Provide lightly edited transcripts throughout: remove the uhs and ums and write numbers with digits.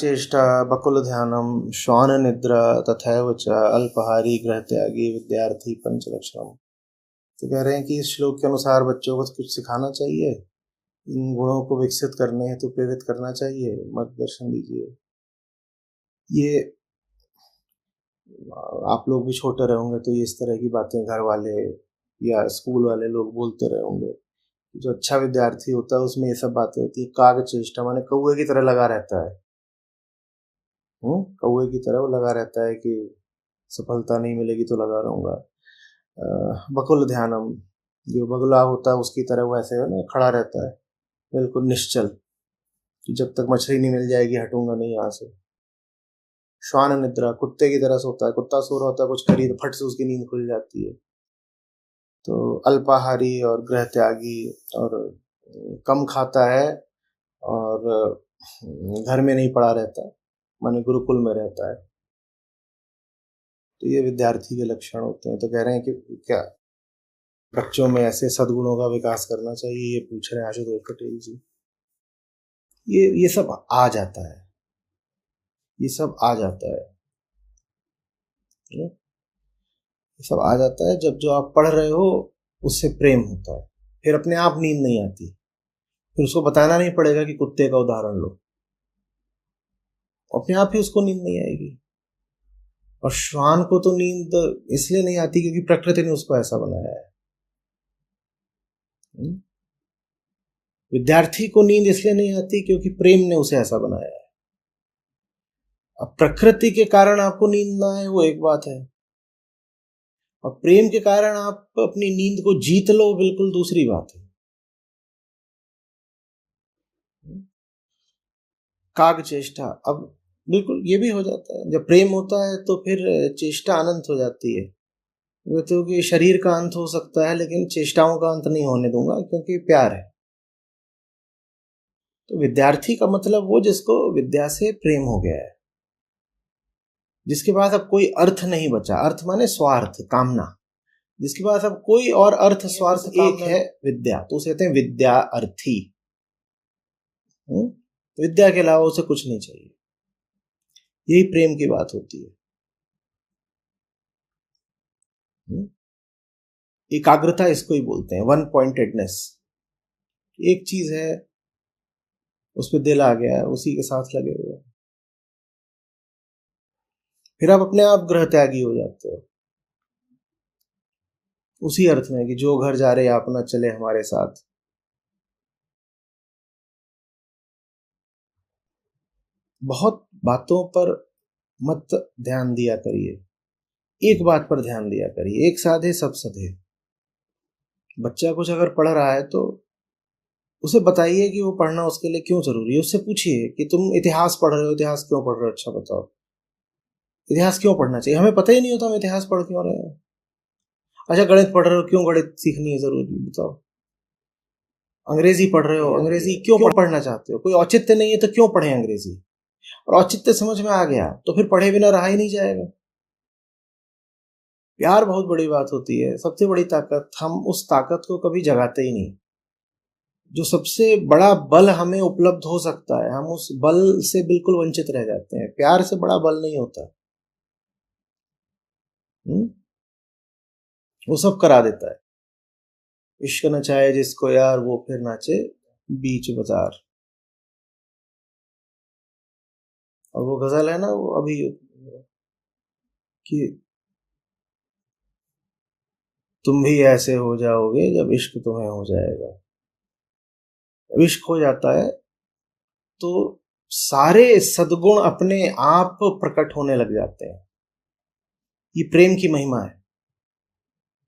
कागचेष्टा बकुलध्यानम श्वाननिद्रा तथैव च अल्पहारी गृहत्यागी विद्यार्थी पंचलक्षणम। तो कह रहे हैं कि इस श्लोक के अनुसार बच्चों को कुछ सिखाना चाहिए, इन गुणों को विकसित करने हेतु प्रेरित करना चाहिए, मार्गदर्शन दीजिए। ये आप लोग भी छोटे रहे होंगे तो ये इस तरह की बातें घर वाले या स्कूल वाले लोग बोलते रहे होंगे। जो अच्छा विद्यार्थी होता है उसमें ये सब बातें होती है। कागचेष्टा माने कौवे की तरह लगा रहता है। कौवे की तरह वो लगा रहता है कि सफलता नहीं मिलेगी तो लगा रहूंगा। बकुल ध्यानम, जो बगुला होता है उसकी तरह वो ऐसे है ना खड़ा रहता है बिल्कुल निश्चल कि जब तक मछली नहीं मिल जाएगी हटूंगा नहीं यहाँ से। श्वान निद्रा, कुत्ते की तरह सोता है। कुत्ता सो रहा होता है कुछ करी तो फट से उसकी नींद खुल जाती है। तो अल्पाहारी और गृह त्यागी, और कम खाता है और घर में नहीं पड़ा रहता, माने गुरुकुल में रहता है। तो ये विद्यार्थी के लक्षण होते हैं। तो कह रहे हैं कि क्या बच्चों में ऐसे सद्गुणों का विकास करना चाहिए, ये पूछ रहे हैं आशुतोष पटेल जी। ये सब आ जाता है, ये सब आ जाता है, ये सब आ जाता है जब जो आप पढ़ रहे हो उससे प्रेम होता है। फिर अपने आप नींद नहीं आती, फिर उसको बताना नहीं पड़ेगा कि कुत्ते का उदाहरण लो, अपने आप ही उसको नींद नहीं आएगी। और श्वान को तो नींद इसलिए नहीं आती क्योंकि प्रकृति ने उसको ऐसा बनाया है। विद्यार्थी को नींद इसलिए नहीं आती क्योंकि प्रेम ने उसे ऐसा बनाया है। अब प्रकृति के कारण आपको नींद ना आए वो एक बात है, और प्रेम के कारण आप अपनी नींद को जीत लो बिल्कुल दूसरी बात है। काग चेष्टा, अब बिल्कुल ये भी हो जाता है। जब प्रेम होता है तो फिर चेष्टा अनंत हो जाती है। वो तो कि शरीर का अंत हो सकता है लेकिन चेष्टाओं का अंत नहीं होने दूंगा क्योंकि प्यार है। तो विद्यार्थी का मतलब वो जिसको विद्या से प्रेम हो गया है, जिसके पास अब कोई अर्थ नहीं बचा। अर्थ माने स्वार्थ, कामना। जिसके पास अब कोई और अर्थ स्वार्थ एक है विद्या, तो उसे कहते हैं विद्या अर्थी। विद्या के अलावा उसे कुछ नहीं चाहिए। यही प्रेम की बात होती है। एकाग्रता इसको ही बोलते हैं, वन पॉइंटेडनेस। एक चीज है उस पर दिल आ गया है, उसी के साथ लगे हुए, फिर आप अपने आप गृह त्यागी हो जाते हो। उसी अर्थ में कि जो घर जा रहे आप ना चले हमारे साथ। बहुत बातों पर मत ध्यान दिया करिए, एक बात पर ध्यान दिया करिए। एक साधे सब सधे। बच्चा कुछ अगर पढ़ रहा है तो उसे बताइए कि वो पढ़ना उसके लिए क्यों जरूरी है। उससे पूछिए कि तुम इतिहास पढ़ रहे हो, इतिहास क्यों पढ़ रहे हो, अच्छा बताओ इतिहास क्यों पढ़ना चाहिए। हमें पता ही नहीं होता हम इतिहास पढ़ क्यों रहे हैं। अच्छा गणित पढ़ रहे हो, क्यों गणित सीखनी है जरूरी, बताओ। अंग्रेजी पढ़ रहे हो, अंग्रेजी क्यों पढ़ना चाहते हो, कोई औचित्य नहीं है तो क्यों पढ़े अंग्रेजी। और औचित्य समझ में आ गया तो फिर पढ़े बिना रहा ही नहीं जाएगा। प्यार बहुत बड़ी बात होती है, सबसे बड़ी ताकत। हम उस ताकत को कभी जगाते ही नहीं। जो सबसे बड़ा बल हमें उपलब्ध हो सकता है, हम उस बल से बिल्कुल वंचित रह जाते हैं। प्यार से बड़ा बल नहीं होता। वो सब करा देता है। इश्क न चाहे जिसको यार वो फिर नाचे बीच बाजार। और वो गजल है ना वो अभी कि तुम भी ऐसे हो जाओगे जब इश्क तुम्हें हो जाएगा। जब इश्क हो जाता है तो सारे सद्गुण अपने आप प्रकट होने लग जाते हैं। ये प्रेम की महिमा है।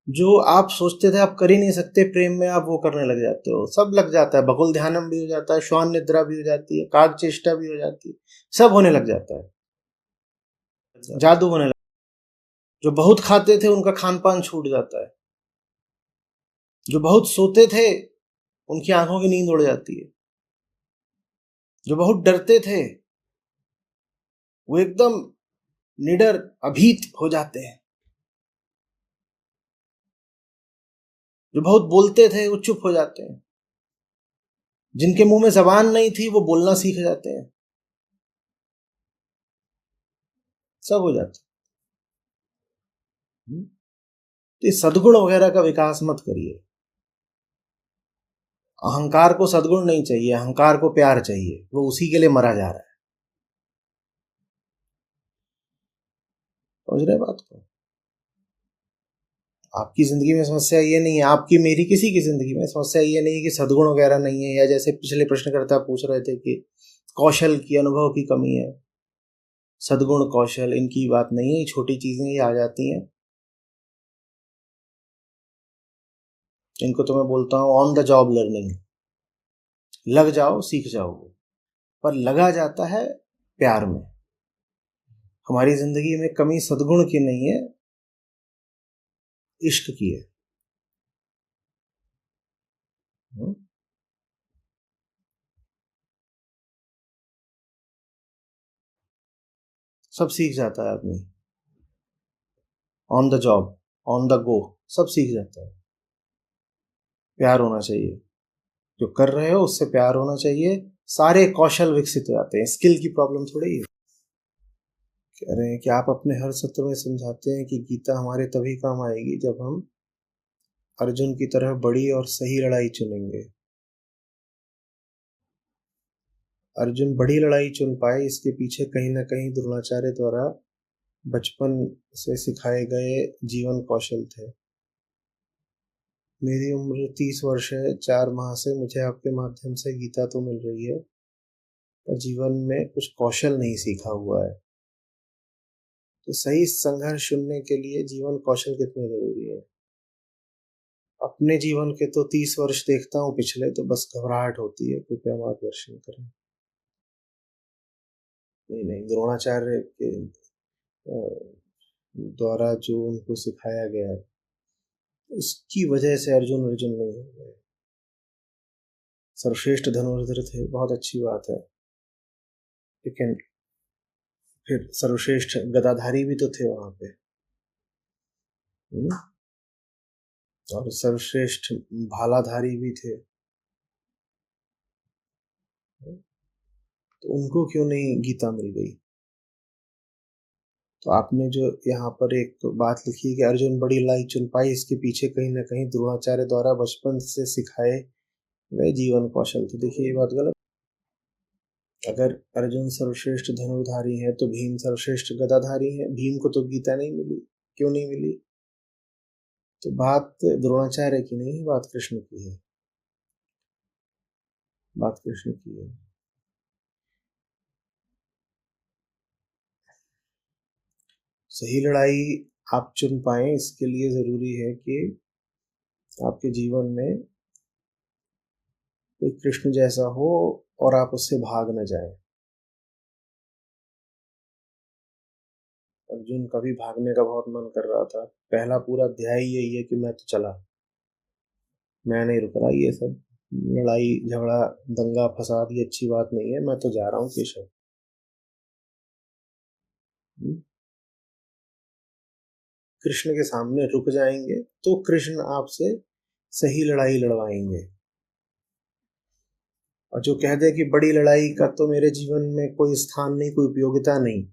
जो आप सोचते थे आप कर ही नहीं सकते, प्रेम में आप वो करने लग जाते हो। सब लग जाता है। बकुल ध्यानम भी हो जाता है, श्वान निद्रा भी हो जाती है, काग चेष्टा भी हो जाती है, सब होने लग जाता है। जादू होने लग। जो बहुत खाते थे उनका खान पान छूट जाता है। जो बहुत सोते थे उनकी आंखों की नींद उड़ जाती है। जो बहुत डरते थे वो एकदम निडर अभीत हो जाते हैं। जो बहुत बोलते थे वो चुप हो जाते हैं। जिनके मुंह में जबान नहीं थी वो बोलना सीख जाते हैं। सब हो जाता है। तो सद्गुण वगैरह का विकास मत करिए। अहंकार को सद्गुण नहीं चाहिए, अहंकार को प्यार चाहिए, वो उसी के लिए मरा जा रहा है। समझ रहे बात को? आपकी जिंदगी में समस्या ये नहीं है, आपकी मेरी किसी की जिंदगी में समस्या ये नहीं है कि सद्गुण वगैरह नहीं है, या जैसे पिछले प्रश्नकर्ता पूछ रहे थे कि कौशल की, अनुभव की कमी है। सद्गुण कौशल इनकी बात नहीं है, ये छोटी चीजें ही आ जाती हैं। इनको तो मैं बोलता हूँ ऑन द जॉब लर्निंग। लग जाओ, सीख जाओगे। पर लगा जाता है प्यार में। हमारी जिंदगी में कमी सद्गुण की नहीं है, इश्क की है। सब सीख जाता है आदमी, on the job, on the go, सब सीख जाता है। प्यार होना चाहिए, जो कर रहे हो उससे प्यार होना चाहिए, सारे कौशल विकसित हो जाते हैं। स्किल की प्रॉब्लम थोड़ी है। कह रहे हैं कि आप अपने हर सत्र में समझाते हैं कि गीता हमारे तभी काम आएगी जब हम अर्जुन की तरह बड़ी और सही लड़ाई चुनेंगे। अर्जुन बड़ी लड़ाई चुन पाए, इसके पीछे कहीं ना कहीं द्रोणाचार्य द्वारा बचपन से सिखाए गए जीवन कौशल थे। मेरी उम्र 30 वर्ष है, 4 माह से मुझे आपके माध्यम से गीता तो मिल रही है, पर जीवन में कुछ कौशल नहीं सीखा हुआ है। तो सही संघर्ष चुनने के लिए जीवन कौशल कितने जरूरी है? अपने जीवन के तो 30 वर्ष देखता हूँ, पिछले तो बस घबराहट होती है, कृपया मार्गदर्शन करें। नहीं नहीं, द्रोणाचार्य के द्वारा जो उनको सिखाया गया है उसकी वजह से अर्जुन अर्जुन नहीं हो गए। सर्वश्रेष्ठ धनुर्धर थे, बहुत अच्छी बात है, लेकिन फिर सर्वश्रेष्ठ गदाधारी भी तो थे वहां पे। और सर्वश्रेष्ठ भालाधारी भी थे, तो उनको क्यों नहीं गीता मिल गई? तो आपने जो यहाँ पर एक बात लिखी है कि अर्जुन बड़ी लड़ाई चुन पाई, इसके पीछे कहीं ना कहीं द्रोणाचार्य द्वारा बचपन से सिखाए गए जीवन कौशल थे। देखिए, ये बात गलत। अगर अर्जुन सर्वश्रेष्ठ धनुर्धारी है तो भीम सर्वश्रेष्ठ गदाधारी है। भीम को तो गीता नहीं मिली, क्यों नहीं मिली? तो बात द्रोणाचार्य की नहीं है, बात कृष्ण की है, बात कृष्ण की है। सही लड़ाई आप चुन पाए, इसके लिए जरूरी है कि आपके जीवन में कोई कृष्ण जैसा हो और आप उससे भाग न जाए। अर्जुन का भी भागने का बहुत मन कर रहा था। पहला पूरा अध्याय यही है कि मैं तो चला, मैं नहीं रुक रहा, ये सब लड़ाई झगड़ा दंगा फसाद ये अच्छी बात नहीं है, मैं तो जा रहा हूँ केशव। कृष्ण के सामने रुक जाएंगे तो कृष्ण आपसे सही लड़ाई लड़वाएंगे। और जो कह दे कि बड़ी लड़ाई का तो मेरे जीवन में कोई स्थान नहीं, कोई उपयोगिता नहीं,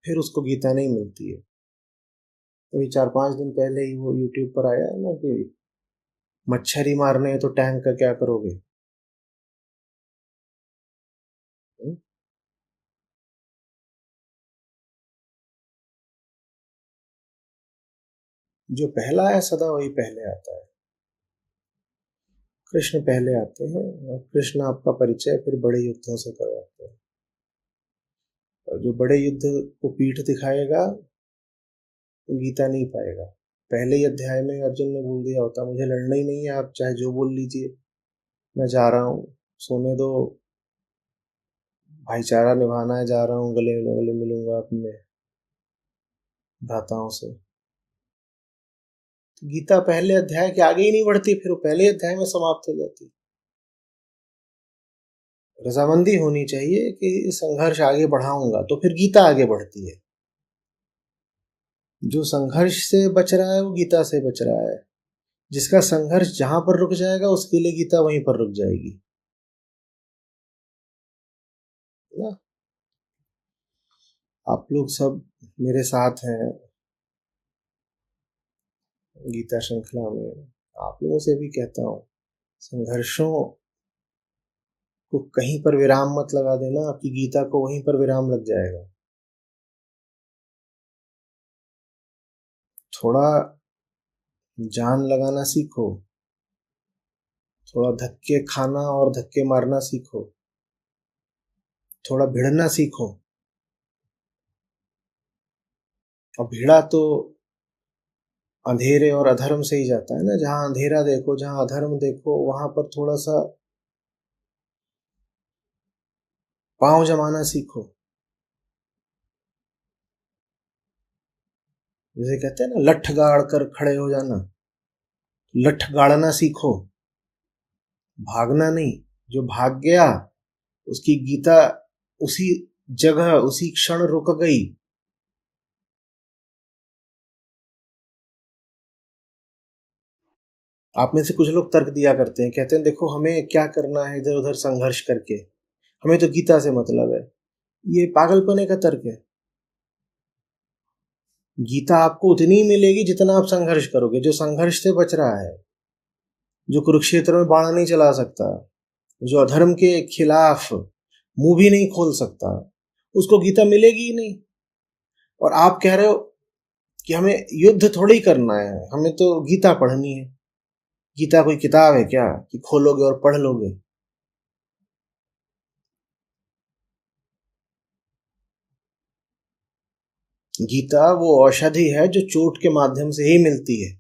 फिर उसको गीता नहीं मिलती है। अभी 4-5 दिन पहले ही वो यूट्यूब पर आया है ना कि मच्छर ही मारने हैं तो टैंक का क्या करोगे। जो पहला है सदा वही पहले आता है। कृष्ण पहले आते हैं और कृष्ण आपका परिचय फिर बड़े युद्धों से करवाते हैं। और जो बड़े युद्ध को पीठ दिखाएगा तो गीता नहीं पाएगा। पहले ही अध्याय में अर्जुन ने बोल दिया होता, मुझे लड़ना ही नहीं है, आप चाहे जो बोल लीजिए, मैं जा रहा हूँ, सोने दो, भाईचारा निभाना है, जा रहा हूँ, गले गले मिलूंगा अपने भ्राताओं से। तो गीता पहले अध्याय के आगे ही नहीं बढ़ती, फिर वो पहले अध्याय में समाप्त हो जाती। रजामंदी होनी चाहिए कि संघर्ष आगे बढ़ाऊंगा तो फिर गीता आगे बढ़ती है। जो संघर्ष से बच रहा है वो गीता से बच रहा है। जिसका संघर्ष जहां पर रुक जाएगा उसके लिए गीता वहीं पर रुक जाएगी ना। आप लोग सब मेरे साथ हैं गीता श्रृंखला में। आप लोगों से भी कहता हूँ, संघर्षों को कहीं पर विराम मत लगा देना, आपकी गीता को वहीं पर विराम लग जाएगा। थोड़ा जान लगाना सीखो, थोड़ा धक्के खाना और धक्के मारना सीखो, थोड़ा भिड़ना सीखो। और भिड़ा तो अंधेरे और अधर्म से ही जाता है ना। जहां अंधेरा देखो, जहां अधर्म देखो, वहां पर थोड़ा सा पांव जमाना सीखो। जैसे कहते हैं ना, लठ गाड़ कर खड़े हो जाना, लठ गाड़ना सीखो, भागना नहीं। जो भाग गया उसकी गीता उसी जगह उसी क्षण रुक गई। आप में से कुछ लोग तर्क दिया करते हैं, कहते हैं देखो हमें क्या करना है इधर उधर संघर्ष करके, हमें तो गीता से मतलब है। ये पागलपने का तर्क है। गीता आपको उतनी ही मिलेगी जितना आप संघर्ष करोगे। जो संघर्ष से बच रहा है, जो कुरुक्षेत्र में बाण नहीं चला सकता, जो अधर्म के खिलाफ मुंह भी नहीं खोल सकता, उसको गीता मिलेगी ही नहीं। और आप कह रहे हो कि हमें युद्ध थोड़ी करना है, हमें तो गीता पढ़नी है। गीता कोई किताब है क्या कि खोलोगे और पढ़ लोगे? गीता वो औषधि है जो चोट के माध्यम से ही मिलती है।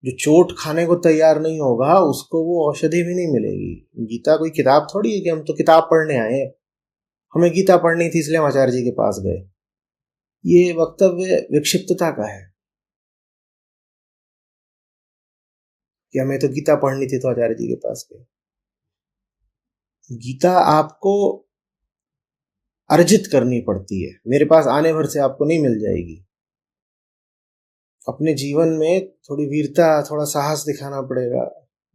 जो चोट खाने को तैयार नहीं होगा उसको वो औषधि भी नहीं मिलेगी। गीता कोई किताब थोड़ी है कि हम तो किताब पढ़ने आए हैं, हमें गीता पढ़नी थी इसलिए हम आचार्य जी के पास गए। ये वक्तव्य विक्षिप्तता का है कि हमें तो गीता पढ़नी थी तो आचार्य जी के पास गए। गीता आपको अर्जित करनी पड़ती है, मेरे पास आने भर से आपको नहीं मिल जाएगी। अपने जीवन में थोड़ी वीरता, थोड़ा साहस दिखाना पड़ेगा।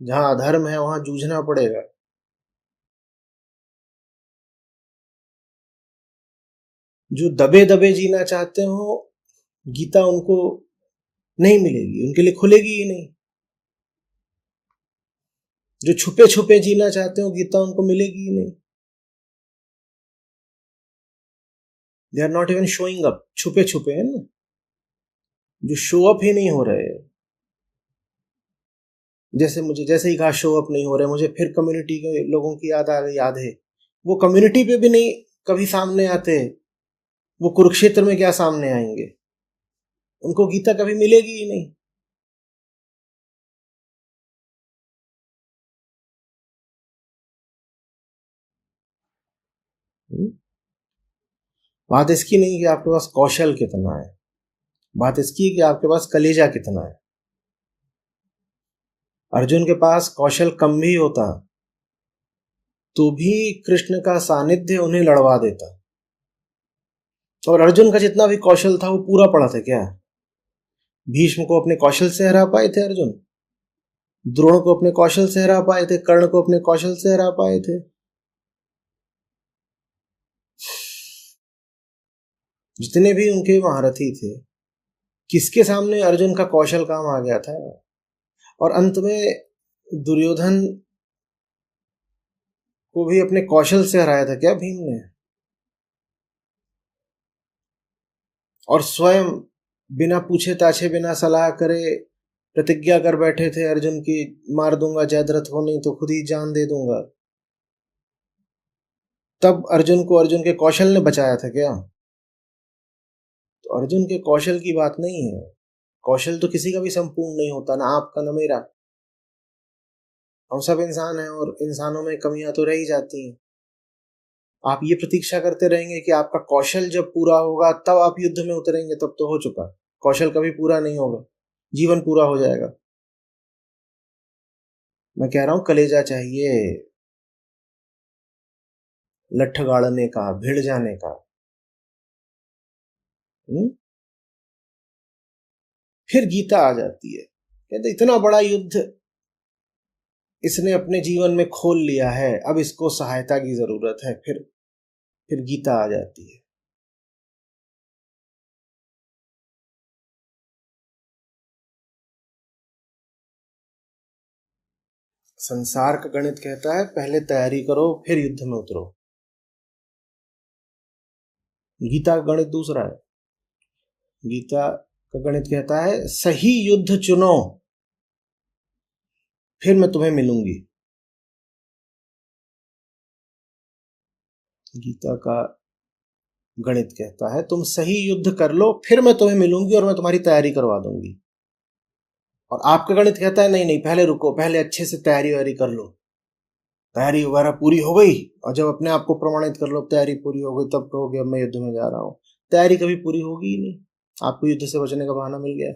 जहां अधर्म है वहां जूझना पड़ेगा। जो दबे दबे जीना चाहते हो, गीता उनको नहीं मिलेगी, उनके लिए खुलेगी ही नहीं। जो छुपे छुपे जीना चाहते हो, गीता उनको मिलेगी ही नहीं। They are not even showing up. छुपे छुपे है ना, जो शो अप ही नहीं हो रहे। जैसे ही कहा शो अप नहीं हो रहे, मुझे फिर कम्युनिटी के लोगों की याद आ गई। याद है वो कम्युनिटी पे भी नहीं कभी सामने आते, वो कुरुक्षेत्र में क्या सामने आएंगे? उनको गीता कभी मिलेगी ही नहीं। हम्म? बात इसकी नहीं कि आपके पास कौशल कितना है, बात इसकी है कि आपके पास कलेजा कितना है। अर्जुन के पास कौशल कम भी होता तो भी कृष्ण का सानिध्य उन्हें लड़वा देता। और अर्जुन का जितना भी कौशल था वो पूरा पड़ा था क्या? भीष्म को अपने कौशल से हरा पाए थे अर्जुन, द्रोण को अपने कौशल से हरा पाए थे, कर्ण को अपने कौशल से हरा पाए थे। जितने भी उनके महारथी थे, किसके सामने अर्जुन का कौशल काम आ गया था? और अंत में दुर्योधन को भी अपने कौशल से हराया था क्या भीम ने? और स्वयं बिना पूछे ताछे, बिना सलाह करे प्रतिज्ञा कर बैठे थे अर्जुन की, मार दूंगा जयद्रथ को, नहीं तो खुद ही जान दे दूंगा। तब अर्जुन को अर्जुन के कौशल ने बचाया था क्या? तो अर्जुन के कौशल की बात नहीं है। कौशल तो किसी का भी संपूर्ण नहीं होता, ना आपका ना मेरा। हम सब इंसान हैं और इंसानों में कमियां तो रह ही जाती हैं। आप ये प्रतीक्षा करते रहेंगे कि आपका कौशल जब पूरा होगा तब आप युद्ध में उतरेंगे, तब तो हो चुका। कौशल कभी पूरा नहीं होगा, जीवन पूरा हो जाएगा। मैं कह रहा हूं कलेजा चाहिए, लठ गाड़ने का, भिड़ जाने का। हुँ? फिर गीता आ जाती है, कहते इतना बड़ा युद्ध इसने अपने जीवन में खोल लिया है, अब इसको सहायता की जरूरत है। फिर फिर गीता आ जाती है। संसार का गणित कहता है पहले तैयारी करो फिर युद्ध में उतरो। गीता का गणित दूसरा है। गीता का गणित कहता है सही युद्ध चुनो फिर मैं तुम्हें मिलूंगी। गीता का गणित कहता है तुम सही युद्ध कर लो फिर मैं तुम्हें मिलूंगी और मैं तुम्हारी तैयारी करवा दूंगी। और आपका गणित कहता है नहीं नहीं, पहले रुको, पहले अच्छे से तैयारी वारी कर लो, तैयारी वगैरह पूरी हो गई और जब अपने आप को प्रमाणित कर लो तैयारी पूरी हो गई तब कहोगे अब मैं युद्ध में जा रहा हूँ। तैयारी कभी पूरी होगी ही नहीं, आपको युद्ध से बचने का बहाना मिल गया।